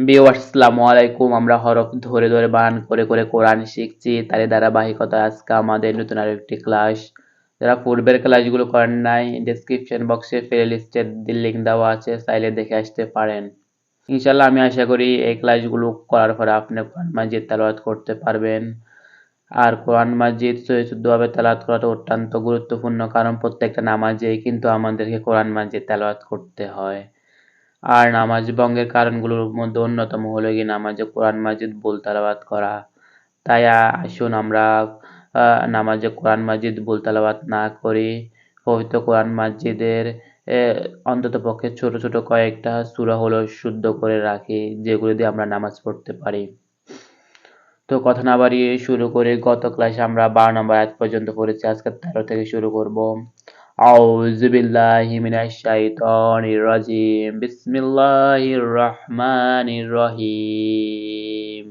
Viewers আসসালামু আলাইকুম। আমরা হরফ ধরে ধরে বানান করে করে কোরআন শিখছি, তারই ধারাবাহিকতায় আজকে আমাদের নতুন আরেকটি ক্লাস। যারা পূর্বের ক্লাসগুলো করেন নাই, ডেসক্রিপশন বক্সে প্লেলিস্টের লিংক দেওয়া আছে, চাইলে দেখে আসতে পারেন। ইনশাল্লাহ আমি আশা করি এই ক্লাসগুলো করার পরে আপনি কোরআন মাজিদ তেলাওয়াত করতে পারবেন। আর কোরআন মাজিদ সহিষ্ণুভাবে তেলাওয়াত করাটা অত্যন্ত গুরুত্বপূর্ণ, কারণ প্রত্যেকটা নামাজেই কিন্তু আমাদেরকে কোরআন মাজিদ তেলাওয়াত করতে হয়। আর নামাজ ভঙ্গের কারণগুলোর মধ্যে অন্যতম হলো গিয়ে নামাজে কোরআন মাজিদ ভুল তেলাওয়াত করা। তাই আসুন আমরা নামাজে কোরআন মাজিদ ভুল তেলাওয়াত না করি। পবিত্র কোরআন মাজিদের অন্ততপক্ষে ছোট ছোট কয়েকটা সূরা হলো শুদ্ধ করে রাখি, যেগুলো দিয়ে আমরা নামাজ পড়তে পারি। তো কথা না বাড়িয়ে শুরু করে, গত ক্লাসে আমরা 12 নম্বর আয়াত পর্যন্ত পড়েছি, আজকে 13 থেকে শুরু করব। আউযু বিল্লাহি মিনাশ শাইতানির রাজিম। বিসমিল্লাহির রহমানির রহিম।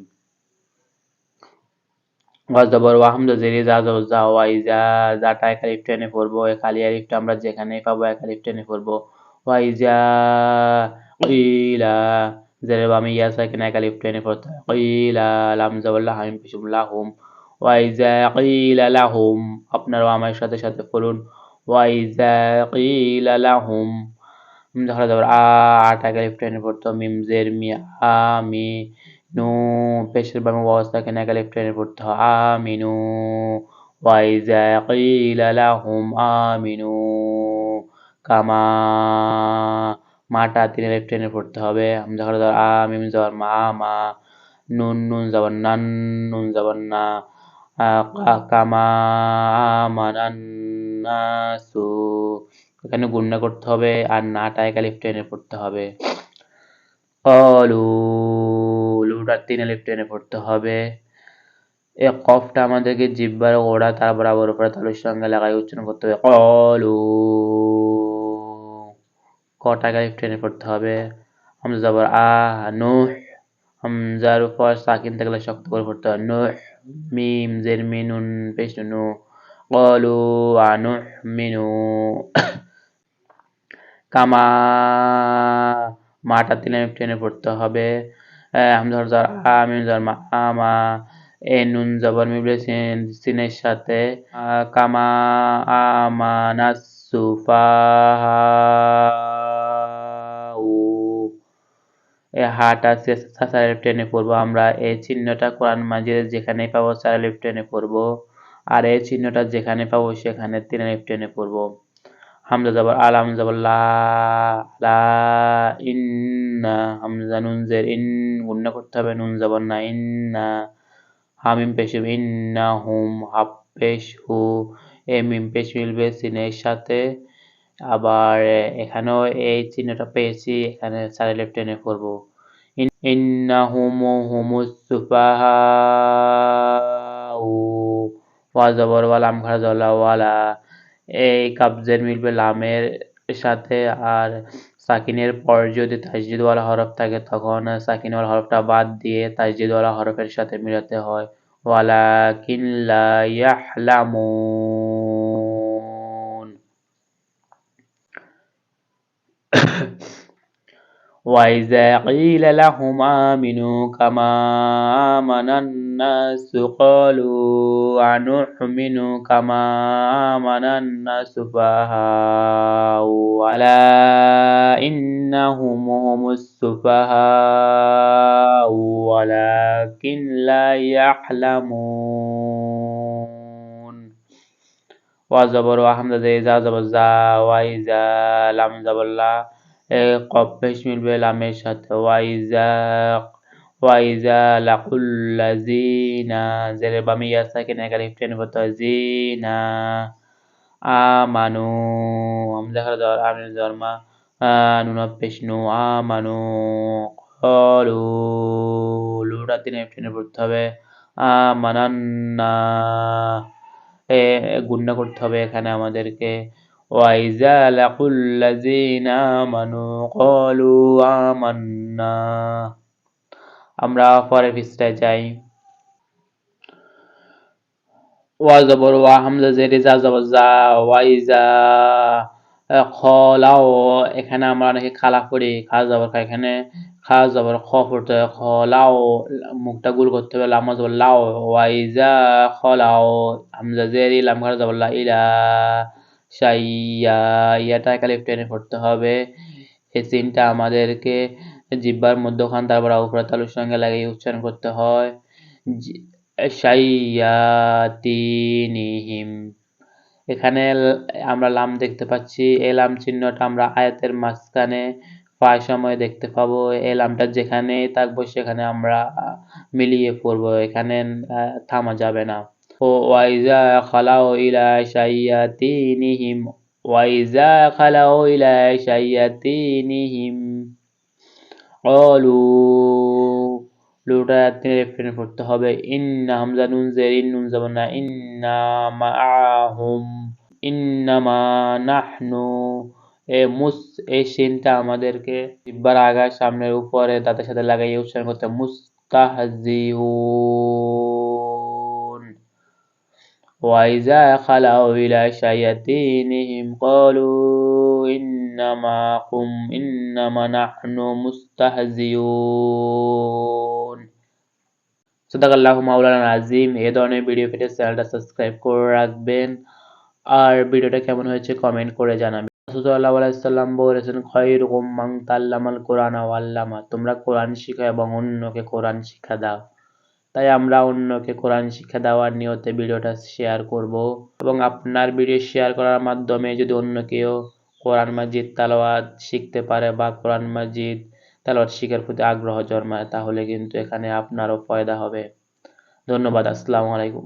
ওয়াজবর ওয়া হামজা জেরে যা জবর যা ওয়া ইজা, যাটা এক আলিফ টেনে পড়বো, এক আলি আলিফটা আমরা যেখানেই পাবো এক আলিফ টেনে পড়বো। ওয়া ইজা কিলা, জেরে বামে ইয়া সাকিন এক আলিফ টেনে পড়তে হয়। কিলা লাম জবর লা হামিম পেশম লাহুম। ওয়া ইজা কিলা লাহুম, আপনারাও আমার সাথে সাথে পড়ুন। ওয়া ইজা কিলা লাহুম, ধরা যাবে আট এক আলিফ টেনে পড়তে হবে। মিম জের মি, আমি নু, পেশের বামে ওয়াও সাকিন এক আলিফ টেনে পড়তে হয়। আমিনু। ওয়া ইজা কিলা লাহুম আমিনু কামা, মাটা 3 আলিফ টেনে পড়তে হবে। হামজা খারা যাবে মিম যাবার মা মা, নুন নুন যাবার নান, নুন যাবার না, কামা আমানান নাসু, এখানে গুণনা করতে হবে আর নাটা এক আলিফ টেনে পড়তে হবে। কলু, লুটা 3 আলিফ টেনে পড়তে হবে। এই কফটা আমাদেরকে জিহ্বার গোড়া তার বরাবর উপরে তালুর সঙ্গে লাগাই উচ্চারণ করতে হবে। কলু, কটা এক আলিফ টেনে পড়তে হবে। হামজা যাবার নূহ, হামজার উপর সাকিন থাকলে শক্ত করে পড়তে হয়। নূহ, মিম জের মি নুন পেশ নু, কলু আনুহমিনু কামা, মাটা 3 আলিফ টেনে পড়তে হবে। হামজা যার মিম যার মা আমা, এ নুন জবর মিবলে সিনের সাথে। কামা আমানাস সুফাহাউ, এ হাটা চার আলিফ টেনে পড়বো আমরা। এই চিহ্নটা কোরআন মাজিদে যেখানেই পাবো 4 আলিফ টেনে পড়বো, আর এই চিহ্নটা যেখানে পাবো সেখানে 3 আলিফ টেনে পড়বো। হামজা যাবার আলাম যাবার লা, লা ইন্না, হামজা নুন জের ইন, গুণনা করতে হবে, নুন যাবার না ইন্না, হামিম পেশ ইন্না হুম, হাফ পেশ হু, এ মিম পেশ মিলবে সিনের সাথে। আবার এখানেও এই চিহ্নটা পেয়েছি, এখানে 4 আলিফ টেনে পড়বো। ইন্নাহুম হুমুস সুফাহাউ, ওয়া জবর ওয়া লাম খারা জলা ওয়ালা, এই কাবজের মিলবে লামের সাথে, আর সাকিনের পর যদি তাসজিদওয়ালা হরফ থাকে তখন সাকিনওয়ালা হরফটা বাদ দিয়ে তাসজিদওয়ালা হরফের সাথে মিলাতে হয়। ওয়ালাকিন লা ইয়াহলামুন। وَإِذَا قِيلَ لَهُمْ آمِنُوا كَمَا آمَنَ النَّاسُ قَالُوا أَنُؤْمِنُ كَمَا آمَنَ النَّاسُ سُفَهَاءُ أَلَا إِنَّهُمْ هُمُ السُّفَهَاءُ وَلَكِنْ لَا يَعْلَمُونَ। ওয়াজবর ওয়া হামজা জে যা জবর যা, ওয়া ইজা লাম জবর লা, কফ পেশ মিলবে লামের সাথে। ওয়া ইজা লাকুল্লাযিনা, জেরে বামে ইয়া সাকিন এক আলিফ টেনে পড়তে হয়। জিনা আমানু, হামজা খারা যাওয়ার আমিন যাওয়ার মা, নুন পেশ নু, আমানু ক্বালু, লুটা 3 আলিফ টেনে পড়তে হবে। আমানান্না, গুণনা করতে হবে এখানে আমাদেরকে। ওয়াইজা লাকুল্লাযিনা আমানু ক্বালু আমান্না। আমরা পরের পৃষ্ঠায় যাই। ওয়া জবর ওয়া হামজা জেরে যা জবর যা, ওয়াইজা খলাও, এখানে আমরা অনেকে খালা করি, খা জবর খা, এখানে খা জবর খ পড়তে হবে, খ লাও, মুখটা গোল করতে হবে, লামা জবর লাও, ওয়াইজা খলাও, হামজা জেরি, লাম খারা জবর লা, ইলা, শাইয়া, ইয়াটা একালিফ টেনে পড়তে হবে। এই সিনটা আমাদেরকে জিহ্বার মধ্যখান তারপর উপরে তালুর সঙ্গে লাগিয়ে উচ্চারণ করতে হয়। শাইয়াতিনিহিম, এখানে আমরা লাম দেখতে পাচ্ছি। এই লাম চিহ্নটা আমরা আয়াতের মাঝখানে প্রায় সময় দেখতে পাবো। এই লামটা যেখানে থাকবো সেখানে আমরা মিলিয়ে পড়বো, এখানে থামা যাবে না। ও ওয়াইজা খালাও ইলা শাইয়াতিনিহিম, ওয়াইজা খালাও ইলা শাইয়াতিনিহিম ক্বালু, লুটা টেনে পড়তে হবে। ইন্না হামজা নুন জেরিন, নুন জবর না, ইন্না মাআহুম, ইন্নামা নাহনু, এই সিনটা আমাদেরকে জিহ্বার আগায় সামনের উপরে দাঁতের সাথে লাগাইয়ে উচ্চারণ করতে হবে। মুস্তাহজিউন, ওয়াইজা খালাউ ইলা শায়াতিনিহিম ক্বালু ইন্নামা নাহনু মুস্তাহজিউন। সাদাকাল্লাহু মাওলানা আজিম। এই ধরনের ভিডিও পেতে চ্যানেলটা সাবস্ক্রাইব করে রাখবেন, আর ভিডিওটা কেমন হয়েছে কমেন্ট করে জানাবেন। রাসূল সাল্লাল্লাহু আলাইহি ওয়াসাল্লাম বলেছেন, খায়রুকুম মান তাআল্লামাল কুরআনা ওয়া আল্লামা, তোমরা কোরআন শিখো এবং অন্যকে কোরআন শিক্ষা দাও। তাই আমরা অন্যকে কোরআন শিক্ষা দেওয়ার নিয়তে ভিডিওটা শেয়ার করব, এবং আপনার ভিডিও শেয়ার করার মাধ্যমে যদি অন্য কেউ কোরআন মাজিদ তেলাওয়াত শিখতে পারে বা কোরআন মাজিদ তেলাওয়াত শিখার প্রতি আগ্রহ জন্মায়, তাহলে কিন্তু এখানে আপনারও ফায়দা হবে। ধন্যবাদ। আসসালামু আলাইকুম।